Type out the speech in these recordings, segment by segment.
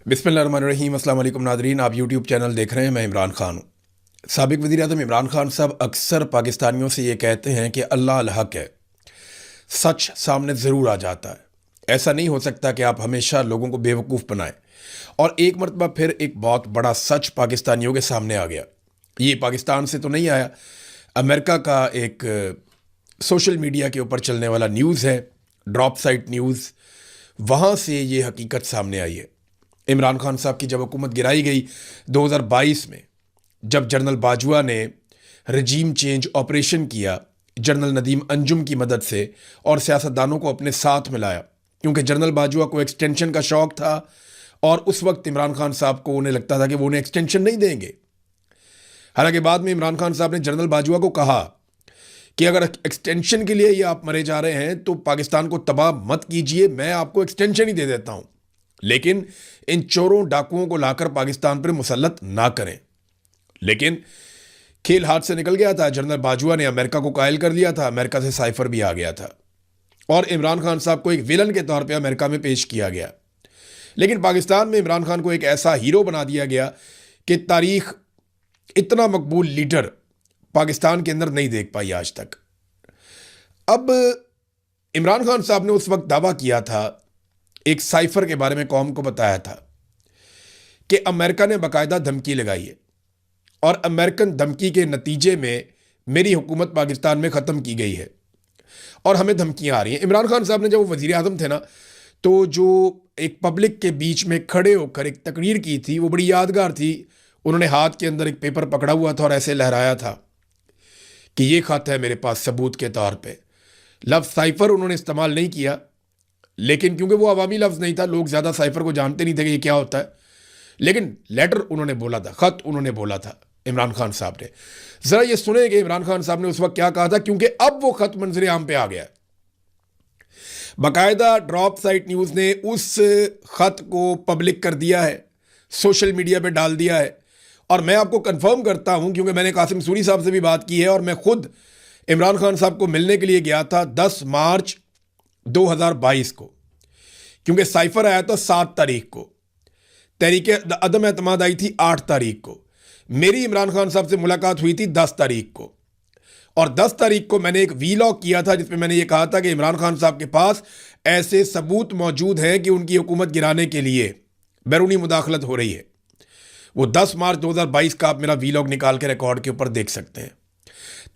बिस्मिल्लाहिर्रहमानिर्रहीम। अस्सलाम वालेकुम नादरीन, आप यूट्यूब चैनल देख रहे हैं। मैं इमरान खान हूँ। साबिक वज़ीर-ए-आज़म इमरान खान साहब अक्सर पाकिस्तानियों से ये कहते हैं कि अल्लाह अल हक है, सच सामने ज़रूर आ जाता है। ऐसा नहीं हो सकता कि आप हमेशा लोगों को बेवकूफ़ बनाएं। और एक मरतबा फिर एक बहुत बड़ा सच पाकिस्तानियों के सामने आ गया। ये पाकिस्तान से तो नहीं आया, अमेरिका का एक सोशल मीडिया के ऊपर चलने वाला न्यूज़ है, ड्रॉप साइट न्यूज़। वहाँ से ये हकीकत सामने आई है। इमरान खान साहब की जब हुकूमत गिराई गई 2022 में, जब जनरल बाजवा ने रजीम चेंज ऑपरेशन किया जनरल नदीम अंजुम की मदद से और सियासतदानों को अपने साथ मिलाया, क्योंकि जनरल बाजवा को एक्सटेंशन का शौक था और उस वक्त इमरान खान साहब को उन्हें लगता था कि वो उन्हें एक्सटेंशन नहीं देंगे। हालांकि बाद में इमरान खान साहब ने जनरल बाजवा को कहा कि अगर एक्सटेंशन के लिए ये आप मरे जा रहे हैं तो पाकिस्तान को तबाह मत कीजिए, मैं आपको एक्सटेंशन ही दे देता हूं, लेकिन इन चोरों डाकुओं को लाकर पाकिस्तान पर मुसल्लत ना करें। लेकिन खेल हाथ से निकल गया था। जनरल बाजवा ने अमेरिका को कायल कर लिया था, अमेरिका से साइफर भी आ गया था और इमरान खान साहब को एक विलन के तौर पे अमेरिका में पेश किया गया। लेकिन पाकिस्तान में इमरान खान को एक ऐसा हीरो बना दिया गया कि तारीख इतना मकबूल लीडर पाकिस्तान के अंदर नहीं देख पाई आज तक। अब इमरान खान साहब ने उस वक्त दावा किया था, एक साइफर के बारे में कौम को बताया था कि अमेरिका ने बाकायदा धमकी लगाई है और अमेरिकन धमकी के नतीजे में मेरी हुकूमत पाकिस्तान में ख़त्म की गई है और हमें धमकियां आ रही हैं। इमरान खान साहब ने जब वो वज़ीर आज़म थे ना, तो जो एक पब्लिक के बीच में खड़े होकर एक तकरीर की थी वो बड़ी यादगार थी। उन्होंने हाथ के अंदर एक पेपर पकड़ा हुआ था और ऐसे लहराया था कि ये खत है मेरे पास सबूत के तौर पे। लफ्ज़ साइफर उन्होंने इस्तेमाल नहीं किया, लेकिन क्योंकि वो अवामी लफ्ज़ नहीं था, लोग ज़्यादा साइफर को जानते नहीं थे कि ये क्या होता है, लेकिन लेटर उन्होंने बोला था, ख़त उन्होंने बोला था इमरान खान साहब ने। ज़रा ये सुने कि इमरान खान साहब ने उस वक्त क्या कहा था, क्योंकि अब वो ख़त मंजर आम पे आ गया। बाकायदा ड्रॉप साइट न्यूज़ ने उस ख़त को पब्लिक कर दिया है, सोशल मीडिया पे डाल दिया है। और मैं आपको कंफर्म करता हूं, क्योंकि मैंने कासिम सूरी साहब से भी बात की है और मैं खुद इमरान खान साहब को मिलने के लिए गया था 10 मार्च 2022 को, क्योंकि साइफर आया था 7 तारीख को, तहरीके अदम एतमाद आई थी 8 तारीख को, मेरी इमरान खान साहब से मुलाकात हुई थी 10 तारीख को। और 10 तारीख को मैंने एक वीलॉग किया था जिसमें मैंने ये कहा था कि इमरान खान साहब के पास ऐसे सबूत मौजूद हैं कि उनकी हुकूमत गिराने के लिए बैरूनी मुदाखलत हो रही है। वो 10 मार्च 2022 का आप मेरा वीलॉग निकाल के रिकॉर्ड के ऊपर देख सकते हैं।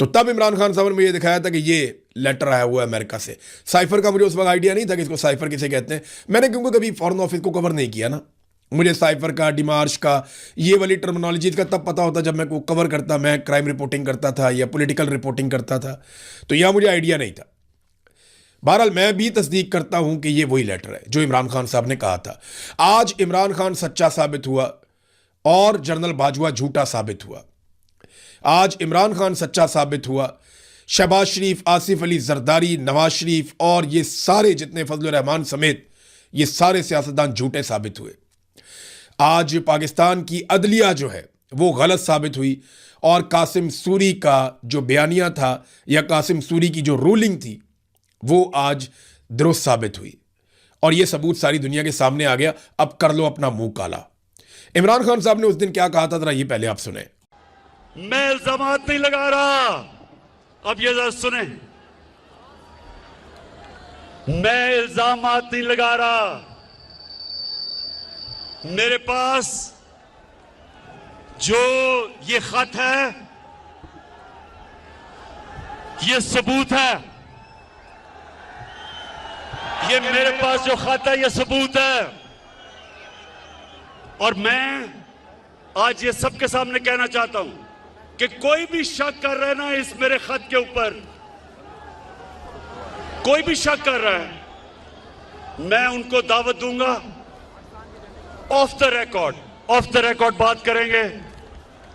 तो तब इमरान खान साहब ने मुझे दिखाया था कि ये लेटर आया हुआ है अमेरिका से। साइफर का मुझे उस वक्त आइडिया नहीं था कि इसको साइफर किसे कहते हैं। मैंने क्योंकि कभी फॉरेन ऑफिस को कवर नहीं किया ना, मुझे साइफर का, डिमार्श का, ये वाली टर्मिनोलॉजीज का तब पता होता जब मैं को कवर करता, मैं क्राइम रिपोर्टिंग करता था या पॉलिटिकल रिपोर्टिंग करता था, तो यह मुझे आइडिया नहीं था। बहरहाल मैं भी तस्दीक करता हूं कि ये वही लेटर है जो इमरान खान साहब ने कहा था। आज इमरान खान सच्चा साबित हुआ और जनरल बाजवा झूठा साबित हुआ। आज इमरान खान सच्चा साबित हुआ, शहबाज शरीफ, आसिफ अली जरदारी, नवाज शरीफ और ये सारे जितने फजल रहमान समेत ये सारे सियासतदान झूठे साबित हुए। आज पाकिस्तान की अदलिया जो है वो गलत साबित हुई और कासिम सूरी का जो बयानिया था या कासिम सूरी की जो रूलिंग थी वो आज दुरुस्त साबित हुई और ये सबूत सारी दुनिया के सामने आ गया। अब कर लो अपना मुंह काला। इमरान खान साहब ने उस दिन क्या कहा था, जरा ये पहले आप सुने। मैं इल्जामात नहीं लगा रहा, अब ये जरा सुने, मैं इल्जामात नहीं लगा रहा। मेरे पास जो ये खत है ये सबूत है, ये मेरे पास जो खत है ये सबूत है। और मैं आज ये सबके सामने कहना चाहता हूं कि कोई भी शक कर रहा है ना इस मेरे खत के ऊपर, कोई भी शक कर रहा है, मैं उनको दावत दूंगा, ऑफ द रिकॉर्ड बात करेंगे।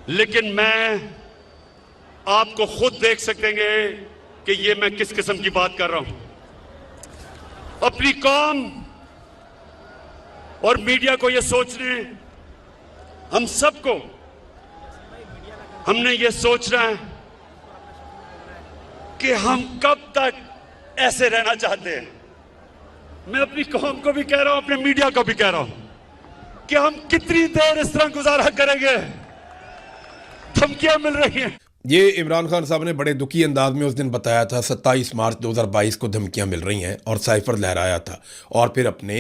लेकिन मैं आपको खुद देख सकेंगे कि ये मैं किस किस्म की बात कर रहा हूं। अपनी कौम और मीडिया को ये सोचने, हम सबको हमने ये सोचना है कि हम कब तक ऐसे रहना चाहते हैं। मैं अपनी कौम को भी कह रहा हूं, अपने मीडिया को भी कह रहा हूं कि हम कितनी देर इस तरह गुजारा करेंगे। धमकियां मिल रही हैं। ये इमरान खान साहब ने बड़े दुखी अंदाज में उस दिन बताया था 27 मार्च 2022 को धमकियां मिल रही हैं, और साइफर लहराया था और फिर अपने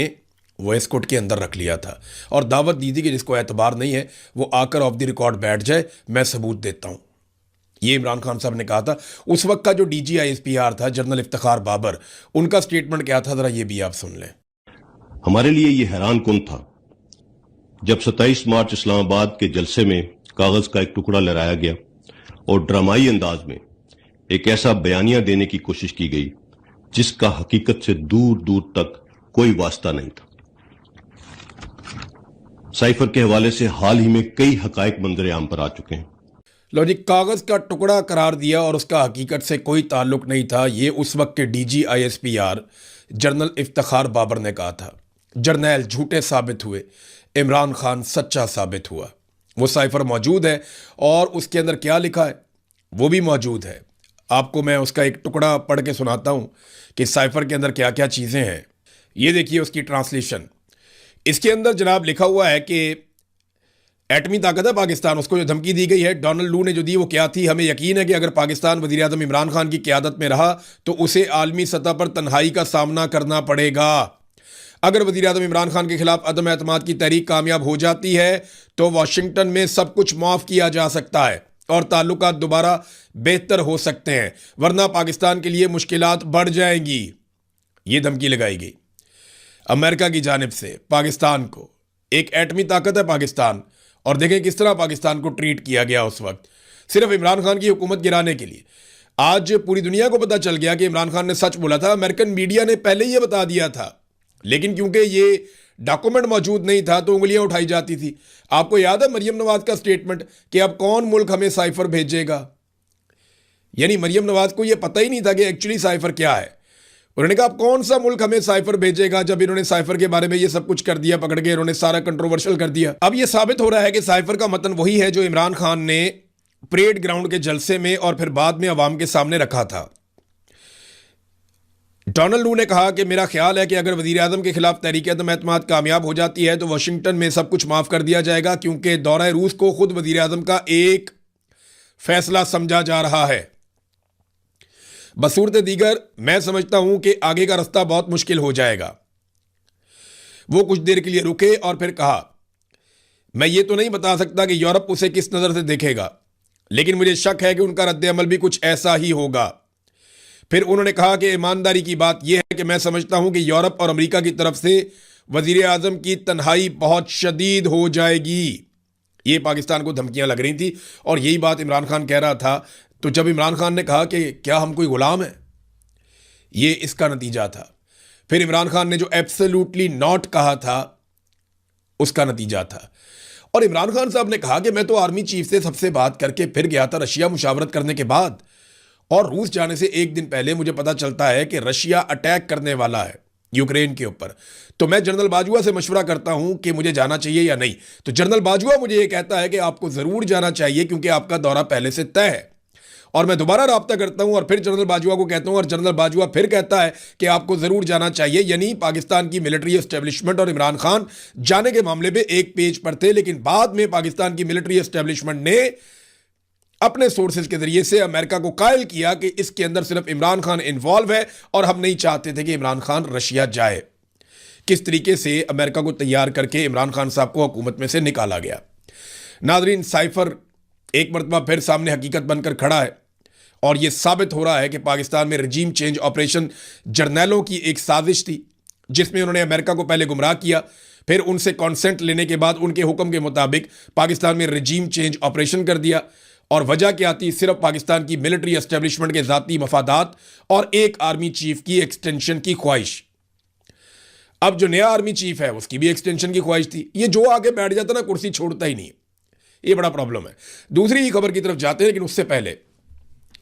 वॉइस कोड के अंदर रख लिया था और दावत दी थी कि जिसको एतबार नहीं है वो आकर ऑफ द रिकॉर्ड बैठ जाए, मैं सबूत देता हूं। ये इमरान खान साहब ने कहा था। उस वक्त का जो DGISPR था जनरल इफ्तिखार बाबर, उनका स्टेटमेंट क्या था, जरा ये भी आप सुन लें। हमारे लिए ये हैरान कुन था जब 27 मार्च इस्लामाबाद के जलसे में कागज का एक टुकड़ा लहराया गया और ड्रामाई अंदाज में एक ऐसा बयानिया देने की कोशिश की गई जिसका हकीकत से दूर दूर तक कोई वास्ता नहीं था। साइफर के हवाले से हाल ही में कई हकायक मंजर आम पर आ चुके हैं। लो जी, कागज का टुकड़ा करार दिया और उसका हकीकत से कोई ताल्लुक नहीं था, ये उस वक्त के DGISPR जनरल इफ्तिखार बाबर ने कहा था। जर्नैल झूठे साबित हुए, इमरान खान सच्चा साबित हुआ। वो साइफर मौजूद है और उसके अंदर क्या लिखा है वो भी मौजूद है। आपको मैं उसका एक टुकड़ा पढ़ के सुनाता हूं कि साइफर के अंदर क्या क्या चीज़ें हैं। ये देखिए उसकी ट्रांसलेशन। इसके अंदर जनाब लिखा हुआ है कि एटमी ताकत है पाकिस्तान, उसको जो धमकी दी गई है डोनाल्ड लू ने जो दी वो क्या थी। हमें यकीन है कि अगर पाकिस्तान वज़ीर आज़म इमरान खान की क़यादत में रहा तो उसे आलमी सतह पर तन्हाई का सामना करना पड़ेगा। अगर वज़ीर आज़म इमरान खान के खिलाफ अदम एतमाद की तहरीक कामयाब हो जाती है तो वाशिंगटन में सब कुछ माफ़ किया जा सकता है और ताल्लुकात दोबारा बेहतर हो सकते हैं, वरना पाकिस्तान के लिए मुश्किलात बढ़ जाएंगी। ये धमकी लगाई गई अमेरिका की जानिब से पाकिस्तान को। एक एटमी ताकत है पाकिस्तान, और देखें किस तरह पाकिस्तान को ट्रीट किया गया उस वक्त, सिर्फ इमरान खान की हुकूमत गिराने के लिए। आज पूरी दुनिया को पता चल गया कि इमरान खान ने सच बोला था। अमेरिकन मीडिया ने पहले ही ये बता दिया था, लेकिन क्योंकि ये डॉक्यूमेंट मौजूद नहीं था तो उंगलियां उठाई जाती थी। आपको याद है मरियम नवाज का स्टेटमेंट कि अब कौन मुल्क हमें साइफर भेजेगा। यानी मरियम नवाज को यह पता ही नहीं था कि एक्चुअली साइफर क्या है। उन्होंने कहा अब कौन सा मुल्क हमें साइफर भेजेगा, जब इन्होंने साइफर के बारे में ये सब कुछ कर दिया, पकड़ के इन्होंने सारा कंट्रोवर्शियल कर दिया। अब ये साबित हो रहा है कि साइफर का मतन वही है जो इमरान खान ने परेड ग्राउंड के जलसे में और फिर बाद में अवाम के सामने रखा था। डोनाल्ड लू ने कहा कि मेरा ख्याल है कि अगर वज़ीर आज़म के खिलाफ तहरीक अदम एतमाद कामयाब हो जाती है तो वाशिंगटन में सब कुछ माफ़ कर दिया जाएगा, क्योंकि दौरा रूस को खुद वज़ीर आज़म का एक फैसला समझा जा रहा है। बसूरत दीगर मैं समझता हूं कि आगे का रास्ता बहुत मुश्किल हो जाएगा। वो कुछ देर के लिए रुके और फिर कहा मैं ये तो नहीं बता सकता कि यूरोप उसे किस नज़र से देखेगा, लेकिन मुझे शक है कि उनका रद्द अमल भी कुछ ऐसा ही होगा। फिर उन्होंने कहा कि ईमानदारी की बात यह है कि मैं समझता हूं कि यूरोप और अमेरिका की तरफ से वज़ीर आज़म की तन्हाई बहुत शदीद हो जाएगी। ये पाकिस्तान को धमकियां लग रही थी और यही बात इमरान खान कह रहा था। तो जब इमरान खान ने कहा कि क्या हम कोई गुलाम हैं, ये इसका नतीजा था। फिर इमरान खान ने जो एब्सोल्युटली नॉट कहा था उसका नतीजा था। और इमरान खान साहब ने कहा कि मैं तो आर्मी चीफ से सबसे बात करके फिर गया था रशिया मुशावरत करने के बाद, और रूस जाने से एक दिन पहले मुझे पता चलता है कि रशिया अटैक करने वाला है यूक्रेन के ऊपर। तो मैं जनरल बाजवा से मशवरा करता हूं कि मुझे जाना चाहिए या नहीं। तो जनरल बाजवा मुझे ये कहता है कि आपको ज़रूर जाना चाहिए क्योंकि आपका दौरा पहले से तय है। और मैं दोबारा राब्ता करता हूं और फिर जनरल बाजवा को कहता हूं और जनरल बाजवा फिर कहता है कि आपको ज़रूर जाना चाहिए। यानी पाकिस्तान की मिलिट्री एस्टेब्लिशमेंट और इमरान खान जाने के मामले में एक पेज पर थे, लेकिन बाद में पाकिस्तान की मिलिट्री एस्टेब्लिशमेंट ने अपने सोर्सेज के जरिए से अमेरिका को कायल किया कि इसके अंदर सिर्फ इमरान खान इन्वॉल्व है और हम नहीं चाहते थे कि इमरान खान रशिया जाए। किस तरीके से अमेरिका को तैयार करके इमरान खान साहब को हुकूमत में से निकाला गया। नाजरीन, साइफर एक मरतबा फिर सामने हकीकत बनकर खड़ा है और यह साबित हो रहा है कि पाकिस्तान में रजीम चेंज ऑपरेशन जर्नैलों की एक साजिश थी, जिसमें उन्होंने अमेरिका को पहले गुमराह किया, फिर उनसे कॉन्सेंट लेने के बाद उनके हुक्म के मुताबिक पाकिस्तान में रजीम चेंज ऑपरेशन कर दिया। और वजह क्या थी? सिर्फ पाकिस्तान की मिलिट्री एस्टेब्लिशमेंट के ज़ाती मफादात और एक आर्मी चीफ की एक्सटेंशन की ख्वाहिश। अब जो नया आर्मी चीफ है उसकी भी एक्सटेंशन की ख्वाहिश थी। ये जो आगे बैठ जाता ना कुर्सी छोड़ता ही नहीं, ये बड़ा प्रॉब्लम है। दूसरी खबर की तरफ जाते हैं, लेकिन उससे पहले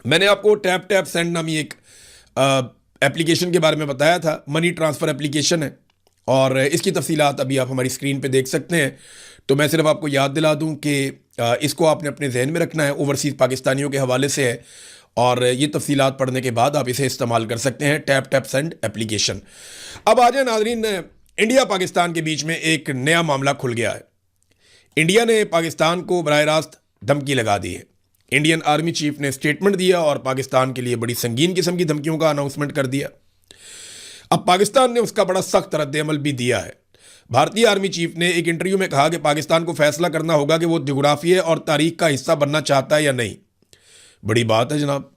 मैंने आपको टैप टैप सेंड नामी एक एप्लीकेशन के बारे में बताया था। मनी ट्रांसफ़र एप्लीकेशन है और इसकी तफसीलात अभी आप हमारी स्क्रीन पे देख सकते हैं। तो मैं सिर्फ आपको याद दिला दूं कि इसको आपने अपने जहन में रखना है। ओवरसीज़ पाकिस्तानियों के हवाले से है और ये तफसीलात पढ़ने के बाद आप इसे इस्तेमाल कर सकते हैं। Tap tap send application. अब आ जाए नाजरीन इंडिया पाकिस्तान के बीच में एक नया मामला खुल गया है। इंडिया ने पाकिस्तान को बराह रास्त धमकी लगा दी है। इंडियन आर्मी चीफ ने स्टेटमेंट दिया और पाकिस्तान के लिए बड़ी संगीन किस्म की धमकियों का अनाउंसमेंट कर दिया। अब पाकिस्तान ने उसका बड़ा सख्त रद्द-ए-अमल भी दिया है। भारतीय आर्मी चीफ ने एक इंटरव्यू में कहा कि पाकिस्तान को फैसला करना होगा कि वो जोग्राफिया और तारीख का हिस्सा बनना चाहता है या नहीं। बड़ी बात है जनाब।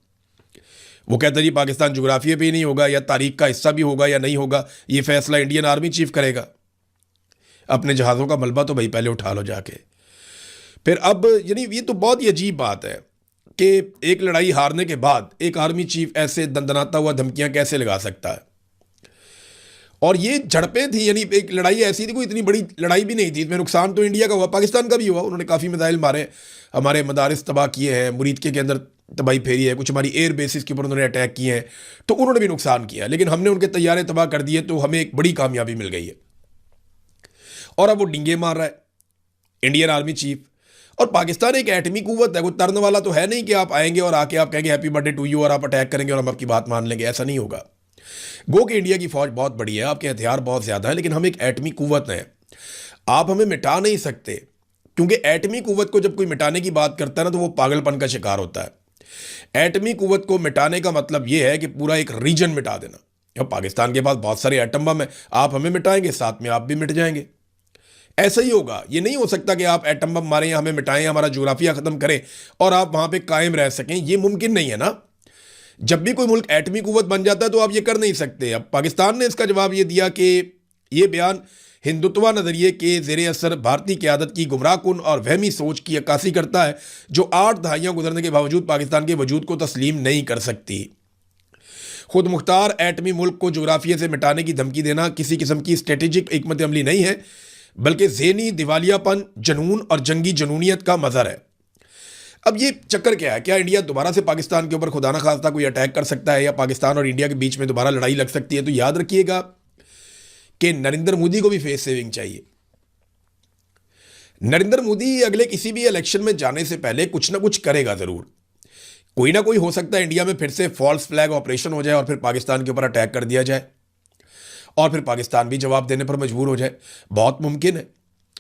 वो कहता है जी पाकिस्तान जोग्राफिया पे ही नहीं होगा या तारीख का हिस्सा भी होगा या नहीं होगा, ये फैसला इंडियन आर्मी चीफ करेगा। अपने जहाज़ों का मलबा तो भाई पहले उठा लो जाके। फिर अब यानी ये तो बहुत ही अजीब बात है कि एक लड़ाई हारने के बाद एक आर्मी चीफ ऐसे दंदनाता हुआ धमकियां कैसे लगा सकता है। और ये झड़पें थी, यानी एक लड़ाई ऐसी थी, कोई इतनी बड़ी लड़ाई भी नहीं थी। इसमें नुकसान तो इंडिया का हुआ, पाकिस्तान का भी हुआ। उन्होंने काफ़ी मिसाइल मारे, हमारे मदारिस तबाह किए हैं, मुरीदके के अंदर तबाही फेरी है, कुछ हमारी एयर बेसिस के ऊपर उन्होंने अटैक किए हैं, तो उन्होंने भी नुकसान किया। लेकिन हमने उनके तैयारे तबाह कर दिए, तो हमें एक बड़ी कामयाबी मिल गई है। और अब वो डिंगे मार रहा है इंडियन आर्मी चीफ। और पाकिस्तान एक एटमी कुव्वत है, कोई तरन वाला तो है नहीं कि आप आएंगे और आके आप कहेंगे हैप्पी बर्थडे टू यू और आप अटैक करेंगे और हम आपकी बात मान लेंगे। ऐसा नहीं होगा। गो कि इंडिया की फौज बहुत बड़ी है, आपके हथियार बहुत ज्यादा है, लेकिन हम एक एटमी कुव्वत हैं। आप हमें मिटा नहीं सकते, क्योंकि एटमी कुव्वत को जब कोई मिटाने की बात करता है ना, तो वो पागलपन का शिकार होता है। एटमी कुव्वत को मिटाने का मतलब यह है कि पूरा एक रीजन मिटा देना। अब पाकिस्तान के पास बहुत सारे एटम बम है, आप हमें मिटाएंगे, साथ में आप भी मिट जाएंगे। ऐसा ही होगा। ये नहीं हो सकता कि आप एटम बम मारें या हमें मिटाएं, हमारा जोग्राफिया खत्म करें और आप वहां पे कायम रह सकें। ये मुमकिन नहीं है ना। जब भी कोई मुल्क एटमी कुव्वत बन जाता है तो आप ये कर नहीं सकते। अब पाकिस्तान ने इसका जवाब ये दिया कि ये बयान हिंदुत्व नज़रिए के ज़ेरे असर भारतीय क़यादत की गुमराहकुन और वहमी सोच की अक्कासी करता है, जो 8 दहाइयाँ गुजरने के बावजूद पाकिस्तान के वजूद को तस्लीम नहीं कर सकती। खुद मुख्तार एटमी मुल्क को जोग्राफिया से मिटाने की धमकी देना किसी किस्म की स्ट्रेटेजिक हिकमत अमली नहीं है, बल्कि ज़हनी दिवालियापन, जनून और जंगी जनूनियत का मज़हर है। अब ये चक्कर क्या है? क्या इंडिया दोबारा से पाकिस्तान के ऊपर खुदा ना खास्ता कोई अटैक कर सकता है या पाकिस्तान और इंडिया के बीच में दोबारा लड़ाई लग सकती है? तो याद रखिएगा कि नरेंद्र मोदी को भी फेस सेविंग चाहिए। नरेंद्र मोदी अगले किसी भी इलेक्शन में जाने से पहले कुछ ना कुछ करेगा ज़रूर। कोई ना कोई हो सकता है इंडिया में फिर से फॉल्स फ्लैग ऑपरेशन हो जाए और फिर पाकिस्तान के ऊपर अटैक कर दिया जाए और फिर पाकिस्तान भी जवाब देने पर मजबूर हो जाए। बहुत मुमकिन है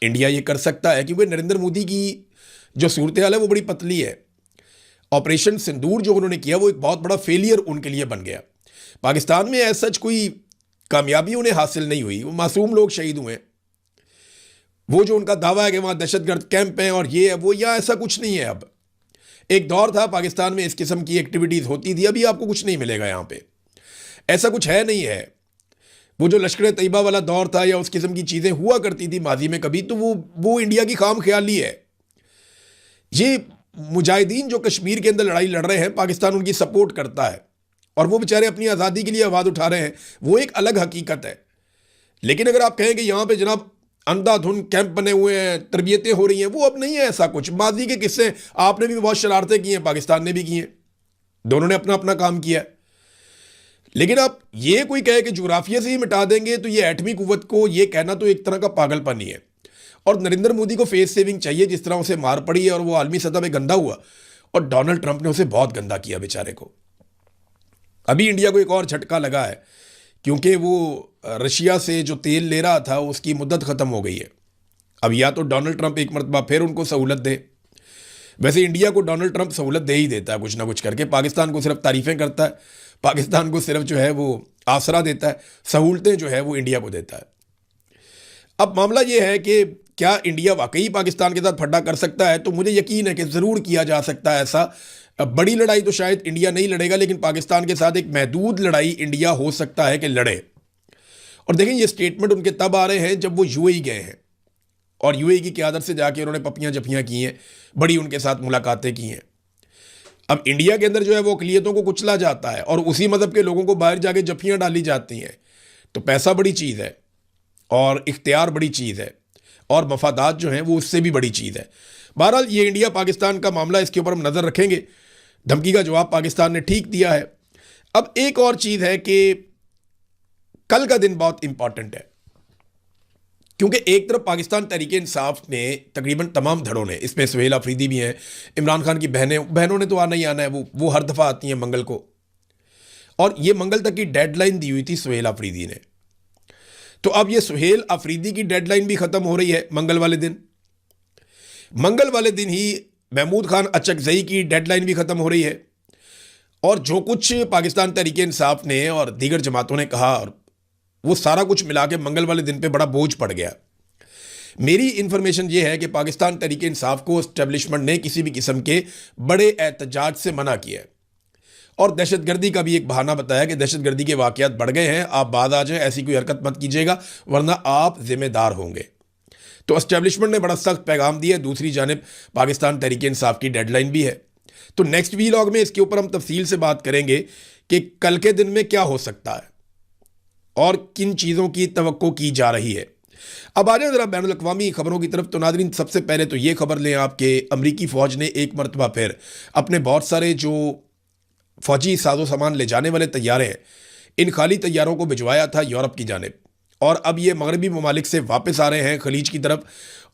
इंडिया ये कर सकता है, क्योंकि नरेंद्र मोदी की जो सूरत हाल है वो बड़ी पतली है। ऑपरेशन सिंदूर जो उन्होंने किया वो एक बहुत बड़ा फेलियर उनके लिए बन गया। पाकिस्तान में ऐसा सच कोई कामयाबी उन्हें हासिल नहीं हुई, वो मासूम लोग शहीद हुए। वो जो उनका दावा है कि वहाँ दहशतगर्द कैंप हैं और ये है वो, या ऐसा कुछ नहीं है। अब एक दौर था पाकिस्तान में इस किस्म की एक्टिविटीज़ होती थी, अभी आपको कुछ नहीं मिलेगा यहाँ पे, ऐसा कुछ है नहीं है। वो जो लश्कर तैयबा वाला दौर था या उस किस्म की चीज़ें हुआ करती थी माजी में कभी, तो वो इंडिया की खाम ख्याली है। ये मुजाहिदीन जो कश्मीर के अंदर लड़ाई लड़ रहे हैं, पाकिस्तान उनकी सपोर्ट करता है और वो बेचारे अपनी आज़ादी के लिए आवाज़ उठा रहे हैं, वो एक अलग हकीकत है। लेकिन अगर आप कहें कि यहाँ पे जनाब अंधाधुन कैंप बने हुए हैं, तरबियतें हो रही हैं, वो अब नहीं है ऐसा कुछ। माजी के किस्से आपने भी बहुत शरारतें की हैं, पाकिस्तान ने भी की हैं, दोनों ने अपना अपना काम किया। लेकिन आप ये कोई कहे कि जोग्राफिया से ही मिटा देंगे, तो ये एटमी कुव्वत को ये कहना तो एक तरह का पागलपन ही है। और नरेंद्र मोदी को फेस सेविंग चाहिए, जिस तरह उसे मार पड़ी है और वो आलमी सतह पे गंदा हुआ, और डोनाल्ड ट्रंप ने उसे बहुत गंदा किया बेचारे को। अभी इंडिया को एक और झटका लगा है, क्योंकि वो रशिया से जो तेल ले रहा था उसकी मुद्दत ख़त्म हो गई है। अब या तो डोनाल्ड ट्रंप एक मरतबा फिर उनको सहूलत दे। वैसे इंडिया को डोनाल्ड ट्रंप सहूलत दे ही देता है कुछ ना कुछ करके, पाकिस्तान को सिर्फ तारीफ़ें करता है, पाकिस्तान को सिर्फ जो है वो आसरा देता है, सहूलतें जो है वो इंडिया को देता है। अब मामला ये है कि क्या इंडिया वाकई पाकिस्तान के साथ फड्डा कर सकता है? तो मुझे यकीन है कि ज़रूर किया जा सकता है ऐसा। बड़ी लड़ाई तो शायद इंडिया नहीं लड़ेगा, लेकिन पाकिस्तान के साथ एक महदूद लड़ाई इंडिया हो सकता है कि लड़े। और देखें ये स्टेटमेंट उनके तब आ रहे हैं जब वो यूएई गए हैं और यूएई की क़यादत से जाके उन्होंने पपियाँ जपियाँ की हैं, बड़ी उनके साथ मुलाकातें की हैं। अब इंडिया के अंदर जो है वो अक़लियतों को कुचला जाता है और उसी मज़हब के लोगों को बाहर जाके जफियाँ डाली जाती हैं। तो पैसा बड़ी चीज़ है और इख्तियार बड़ी चीज़ है और मफादात जो हैं वो उससे भी बड़ी चीज़ है। बहरहाल ये इंडिया पाकिस्तान का मामला, इसके ऊपर हम नज़र रखेंगे। धमकी का जवाब पाकिस्तान ने ठीक दिया है। अब एक और चीज़ है कि कल का दिन बहुत इंपॉर्टेंट है, क्योंकि एक तरफ पाकिस्तान तहरीक इंसाफ ने तकरीबन तमाम धड़ों ने, इसमें सुहेल अफरीदी भी हैं, इमरान खान की बहनों ने तो आना ही आना है, वो हर दफ़ा आती हैं मंगल को, और ये मंगल तक की डेडलाइन दी हुई थी सुहेल अफरीदी ने। तो अब ये सुहेल अफरीदी की डेडलाइन भी खत्म हो रही है मंगल वाले दिन। मंगल वाले दिन ही महमूद खान अचकजई की डेडलाइन भी खत्म हो रही है। और जो कुछ पाकिस्तान तहरीक इंसाफ ने और दीगर जमातों ने कहा, और वो सारा कुछ मिला के मंगल वाले दिन पे बड़ा बोझ पड़ गया। मेरी इंफॉर्मेशन ये है कि पाकिस्तान तहरीक इंसाफ को एस्टेब्लिशमेंट ने किसी भी किस्म के बड़े एहतजाज से मना किया है और दहशतगर्दी का भी एक बहाना बताया कि दहशतगर्दी के वाक़यात बढ़ गए हैं, आप बाद आ जाएं, ऐसी कोई हरकत मत कीजिएगा वरना आप जिम्मेदार होंगे। तो एस्टेब्लिशमेंट ने बड़ा सख्त पैगाम दिया। दूसरी जानिब पाकिस्तान तहरीक इंसाफ की डेडलाइन भी है। तो नेक्स्ट वीलॉग में इसके ऊपर हम तफसील से बात करेंगे कि कल के दिन में क्या हो सकता है और किन चीज़ों की तवक्को की जा रही है। अब आ जाए ज़रा बैनुल अक़वामी खबरों की तरफ। तो नाज़रीन, सबसे पहले तो ये खबर लें आपके अमरीकी फ़ौज ने एक मरतबा फिर अपने बहुत सारे जो फ़ौजी साजो सामान ले जाने वाले तैयारे हैं, इन खाली तैयारों को भिजवाया था यूरोप की जानिब, और अब ये मगरबी ममालिक से वापस आ रहे हैं खलीज की तरफ,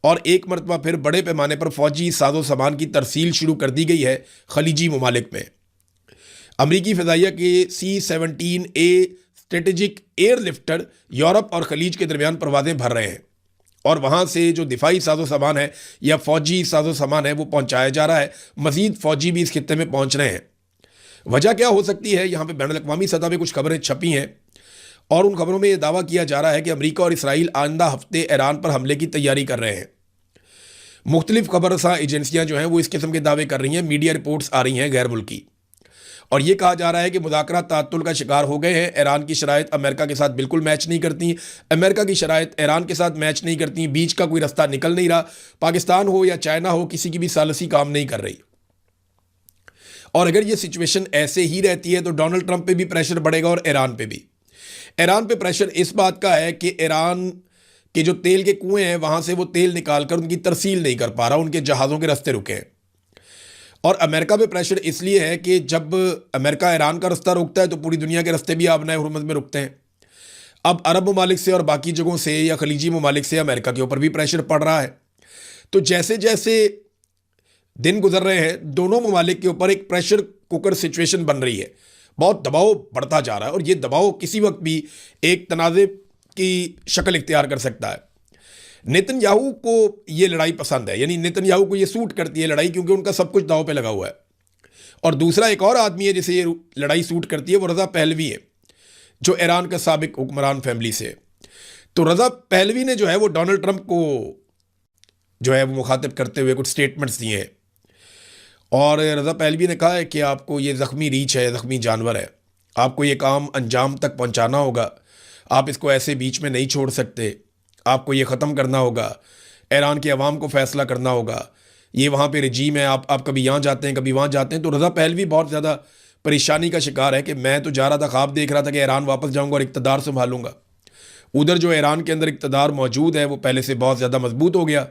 और एक मरतबा फिर बड़े पैमाने पर फ़ौजी साजो सामान की तरसील शुरू कर दी गई है खलीजी ममालिक में। अमरीकी फ़िज़ाइया के C-17A स्ट्रेटेजिक एयरलिफ्टर यूरोप और खलीज के दरमियान परवाज़ें भर रहे हैं और वहाँ से जो दिफाई साजो सामान है या फ़ौजी साजो सामान है वो पहुँचाया जा रहा है। मज़ीद फ़ौजी भी इस खित्ते में पहुँच रहे हैं। वजह क्या हो सकती है? यहाँ पे बैनुल अक़वामी सतह पे कुछ खबरें छपी हैं और उन खबरों में ये दावा किया जा रहा है कि अमेरिका और इसराइल आइंदा हफ्ते ईरान पर हमले की तैयारी कर रहे हैं। मुख्तलिफ खबरसा एजेंसियाँ जो हैं वो इस किस्म के दावे कर रही हैं, मीडिया रिपोर्ट्स आ रही हैं गैर मुल्की, और ये कहा जा रहा है कि मुज़ाकरात ताअत्तुल का शिकार हो गए हैं। ईरान की शराइत अमेरिका के साथ बिल्कुल मैच नहीं करती, अमेरिका की शराइत ईरान के साथ मैच नहीं करती, बीच का कोई रास्ता निकल नहीं रहा। पाकिस्तान हो या चाइना हो, किसी की भी सालसी काम नहीं कर रही। और अगर ये सिचुएशन ऐसे ही रहती है तो डोनाल्ड ट्रंप पे भी प्रेशर बढ़ेगा और ईरान पे भी। ईरान पे प्रेशर इस बात का है कि ईरान के जो तेल के कुएं हैं वहाँ से वो तेल निकाल कर उनकी तरसील नहीं कर पा रहा, उनके जहाज़ों के रास्ते रुके हैं। और अमेरिका पे प्रेशर इसलिए है कि जब अमेरिका ईरान का रास्ता रोकता है तो पूरी दुनिया के रास्ते भी आबनाए हुर्मत में रुकते हैं। अब अरब ममालिक से और बाकी जगहों से या खलीजी ममालिक से अमेरिका के ऊपर भी प्रेशर पड़ रहा है। तो जैसे जैसे दिन गुजर रहे हैं, दोनों ममालिक के ऊपर एक प्रेशर कुकर सिचुएशन बन रही है, बहुत दबाव बढ़ता जा रहा है और ये दबाव किसी वक्त भी एक तनाज़े की शक्ल इख्तियार कर सकता है। नेतन्याहू को ये लड़ाई पसंद है, यानी नेतन्याहू को ये सूट करती है लड़ाई, क्योंकि उनका सब कुछ दांव पे लगा हुआ है। और दूसरा एक और आदमी है जिसे ये लड़ाई सूट करती है, वो रज़ा पहलवी है, जो ईरान का साबिक हुक्मरान फैमिली से। तो रज़ा पहलवी ने जो है वो डोनाल्ड ट्रंप को जो है वो मुखातिब करते हुए कुछ स्टेटमेंट्स दिए हैं और रज़ा पहलवी ने कहा है कि आपको ये ज़ख्मी रीछ है, ज़ख्मी जानवर है, आपको ये काम अंजाम तक पहुंचाना होगा, आप इसको ऐसे बीच में नहीं छोड़ सकते, आपको ये ख़त्म करना होगा, ईरान के अवाम को फ़ैसला करना होगा, ये वहाँ पे रजीम है, आप कभी यहाँ जाते हैं कभी वहाँ जाते हैं। तो रज़ा पहलवी बहुत ज़्यादा परेशानी का शिकार है कि मैं तो जा रहा था, ख्वाब देख रहा था कि ईरान वापस जाऊँगा और इक़्तिदार संभालूंगा। उधर जो ईरान के अंदर इक़्तिदार मौजूद है वो पहले से बहुत ज़्यादा मजबूत हो गया।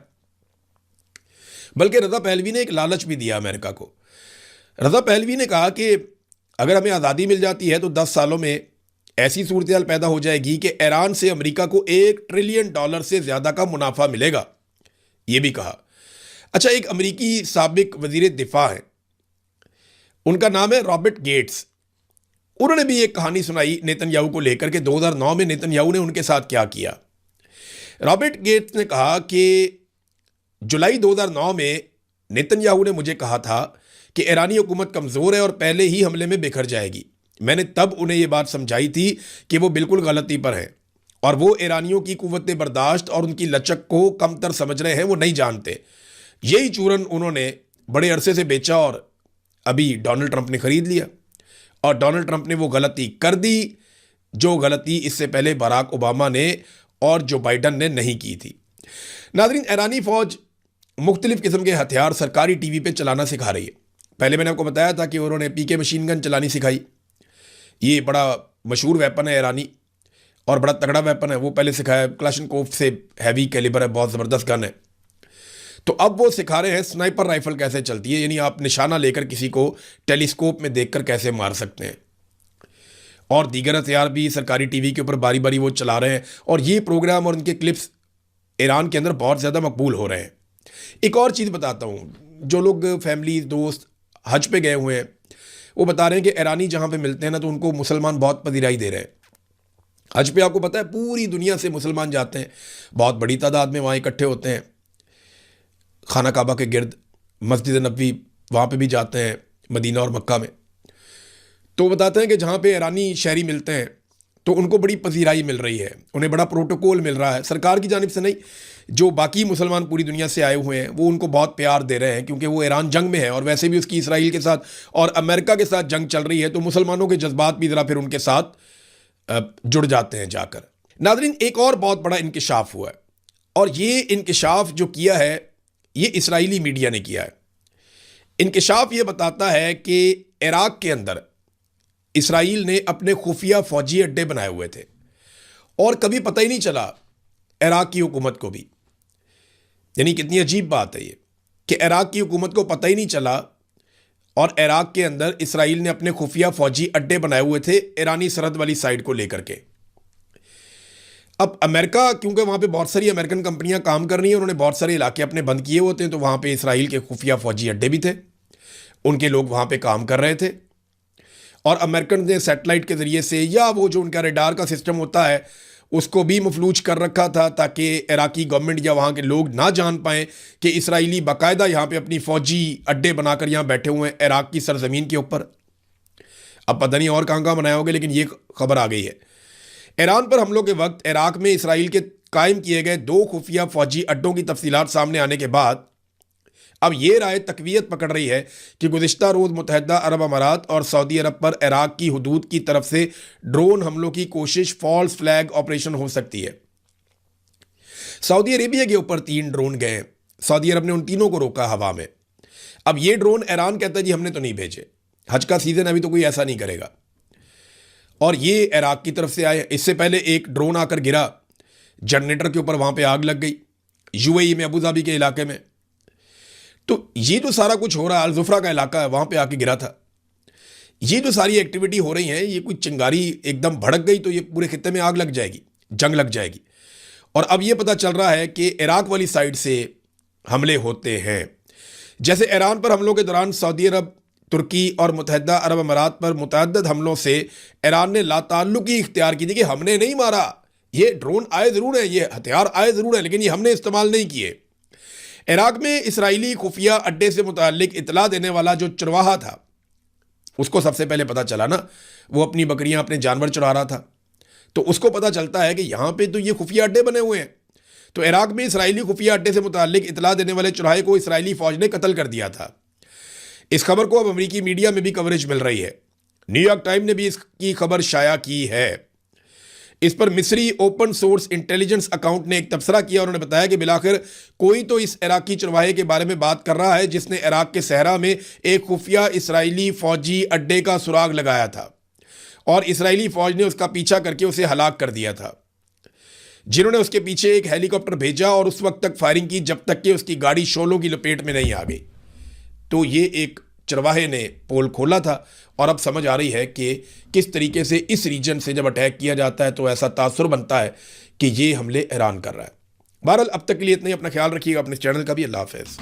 बल्कि रज़ा पहलवी ने एक लालच भी दिया अमेरिका को। रज़ा पहलवी ने कहा कि अगर हमें आज़ादी मिल जाती है तो 10 सालों में ऐसी सूरत हाल पैदा हो जाएगी कि ईरान से अमेरिका को $1 ट्रिलियन से ज़्यादा का मुनाफा मिलेगा, ये भी कहा। अच्छा, एक अमेरिकी साबिक वज़ीर दिफा है, उनका नाम है रॉबर्ट गेट्स। उन्होंने भी एक कहानी सुनाई नेतन्याहू को लेकर के 2009 में नेतन्याहू ने उनके साथ क्या किया। रॉबर्ट गेट्स ने कहा कि जुलाई 2009 में नेतन्याहू ने मुझे कहा था कि ईरानी हुकूमत कमज़ोर है और पहले ही हमले में बिखर जाएगी। मैंने तब उन्हें यह बात समझाई थी कि वो बिल्कुल गलती पर हैं और वो ईरानियों की कुव्वत बर्दाश्त और उनकी लचक को कमतर समझ रहे हैं, वो नहीं जानते। यही चूरन उन्होंने बड़े अरसे से बेचा और अभी डोनाल्ड ट्रंप ने ख़रीद लिया और डोनाल्ड ट्रंप ने वो गलती कर दी जो गलती इससे पहले बराक ओबामा ने और जो बाइडन ने नहीं की थी। नाज़रीन, ईरानी फ़ौज मुख्तलिफ़ किस्म के हथियार सरकारी टीवी पे चलाना सिखा रही है। पहले मैंने आपको बताया था कि उन्होंने पीके मशीन गन चलानी सिखाई। ये बड़ा मशहूर वेपन है ईरानी और बड़ा तगड़ा वेपन है, वो पहले सिखाया। क्लाशनकोफ से हैवी कैलिबर है, बहुत ज़बरदस्त गन है। तो अब वो सिखा रहे हैं स्नाइपर राइफल कैसे चलती है, यानी आप निशाना लेकर किसी को टेलीस्कोप में देखकर कैसे मार सकते हैं। और दीगर हथियार भी सरकारी टीवी के ऊपर बारी बारी वो चला रहे हैं और ये प्रोग्राम और उनके क्लिप्स ईरान के अंदर बहुत ज़्यादा मकबूल हो रहे हैं। एक और चीज़ बताता हूँ, जो लोग फैमिली दोस्त हज पे गए हुए हैं वो बता रहे हैं कि ईरानी जहाँ पे मिलते हैं ना तो उनको मुसलमान बहुत पजीराई दे रहे हैं। हज पे आपको पता है पूरी दुनिया से मुसलमान जाते हैं, बहुत बड़ी तादाद में वहाँ इकट्ठे होते हैं, खाना काबा के गिर्द, मस्जिद नबवी वहाँ पे भी जाते हैं, मदीना और मक्का में। तो बताते हैं कि जहाँ पे ईरानी शहरी मिलते हैं तो उनको बड़ी पजीराई मिल रही है, उन्हें बड़ा प्रोटोकॉल मिल रहा है, सरकार की जानिब से नहीं, जो बाकी मुसलमान पूरी दुनिया से आए हुए हैं वो उनको बहुत प्यार दे रहे हैं, क्योंकि वो ईरान जंग में है और वैसे भी उसकी इसराइल के साथ और अमेरिका के साथ जंग चल रही है, तो मुसलमानों के जज्बात भी ज़रा फिर उनके साथ जुड़ जाते हैं जाकर। नाज़रीन, एक और बहुत बड़ा इंकिशाफ हुआ है, और ये इंकिशाफ जो किया है ये इसराइली मीडिया ने किया है। इंकिशाफ ये बताता है कि इराक के अंदर इसराइल ने अपने खुफिया फौजी अड्डे बनाए हुए थे और कभी पता ही नहीं चला इराक की हुकूमत को भी। यानी कितनी अजीब बात है ये कि इराक की हुकूमत को पता ही नहीं चला और इराक के अंदर इसराइल ने अपने खुफिया फौजी अड्डे बनाए हुए थे ईरानी सरहद वाली साइड को लेकर के। अब अमेरिका, क्योंकि वहाँ पे बहुत सारी अमेरिकन कंपनियां काम कर रही हैं, उन्होंने बहुत सारे इलाके अपने बंद किए होते हैं, तो वहाँ पे इसराइल के खुफिया फौजी अड्डे भी थे, उनके लोग वहाँ पे काम कर रहे थे और अमेरिकन ने सैटेलाइट के ज़रिए से या वो जो उनका रेडार का सिस्टम होता है उसको भी मफलूज कर रखा था ताकि इराकी गवर्नमेंट या वहाँ के लोग ना जान पाएँ कि इसराइली बाकायदा यहाँ पे अपनी फ़ौजी अड्डे बनाकर यहाँ बैठे हुए हैं इराक की सरजमीन के ऊपर। अब पता नहीं और कहाँ बनाया होगा, लेकिन ये खबर आ गई है। ईरान पर हमलों के वक्त इराक में इसराइल के कायम किए गए 2 खुफिया फौजी अड्डों की तफसीलात सामने आने के बाद अब ये राय तकवीयत पकड़ रही है कि गुज़िश्ता रोज़ मुत्तहिदा अरब अमारात और सऊदी अरब पर इराक की हुदूद की तरफ से ड्रोन हमलों की कोशिश फॉल्स फ्लैग ऑपरेशन हो सकती है। सऊदी अरेबिया के ऊपर 3 ड्रोन गए, सऊदी अरब ने उन तीनों को रोका हवा में। अब ये ड्रोन ईरान कहता है जी हमने तो नहीं भेजे, हज का सीज़न अभी तो कोई ऐसा नहीं करेगा, और ये इराक की तरफ से आए। इससे पहले एक ड्रोन आकर गिरा जनरेटर के ऊपर, वहाँ पे आग लग गई यूएई में, अबू धाबी के इलाके में। तो ये जो सारा कुछ हो रहा है, अल-जुफ्रा का इलाका है, वहाँ पे आके गिरा था। ये जो सारी एक्टिविटी हो रही हैं, ये कोई चिंगारी एकदम भड़क गई तो ये पूरे खित्ते में आग लग जाएगी, जंग लग जाएगी। और अब ये पता चल रहा है कि इराक वाली साइड से हमले होते हैं। जैसे ईरान पर हमलों के दौरान सऊदी अरब, तुर्की और मुत्तहिदा अरब अमारात पर मुतअद्दिद हमलों से ईरान ने लाताल्लुकी इख्तियार की थी कि हमने नहीं मारा, ये ड्रोन आए ज़रूर हैं, ये हथियार आए ज़रूर हैं, लेकिन ये हमने इस्तेमाल नहीं किए। इराक में इसराइली खुफिया अड्डे से मुताल्लिक इतला देने वाला जो चरवाहा था, उसको सबसे पहले पता चला ना, वो अपनी बकरियां, अपने जानवर चुरा रहा था, तो उसको पता चलता है कि यहाँ पे तो ये खुफिया अड्डे बने हुए हैं। तो इराक में इसराइली खुफिया अड्डे से मुताल्लिक इतला देने वाले चुराहे को इसराइली फ़ौज ने कत्ल कर दिया था। इस खबर को अब अमरीकी मीडिया में भी कवरेज मिल रही है। न्यूयॉर्क टाइम ने भी इसकी खबर शाया की है। इस पर मिस्री ओपन सोर्स इंटेलिजेंस अकाउंट ने एक तबसरा किया। उन्होंने बताया कि बिलाखिर कोई तो इस इराकी चरवाहे के बारे में बात कर रहा है जिसने इराक के सहरा में एक खुफिया इसराइली फ़ौजी अड्डे का सुराग लगाया था और इसराइली फ़ौज ने उसका पीछा करके उसे हलाक कर दिया था। जिन्होंने उसके पीछे एक हेलीकॉप्टर भेजा और उस वक्त तक फायरिंग की जब तक कि उसकी गाड़ी शोलों की लपेट में नहीं आ गई। तो ये एक चरवाहे ने पोल खोला था और अब समझ आ रही है कि किस तरीके से इस रीजन से जब अटैक किया जाता है तो ऐसा तासुर बनता है कि ये हमले ईरान कर रहा है। बहरहाल अब तक के लिए इतना ही। अपना ख्याल रखिएगा, अपने चैनल का भी। अल्लाह हाफ़िज़।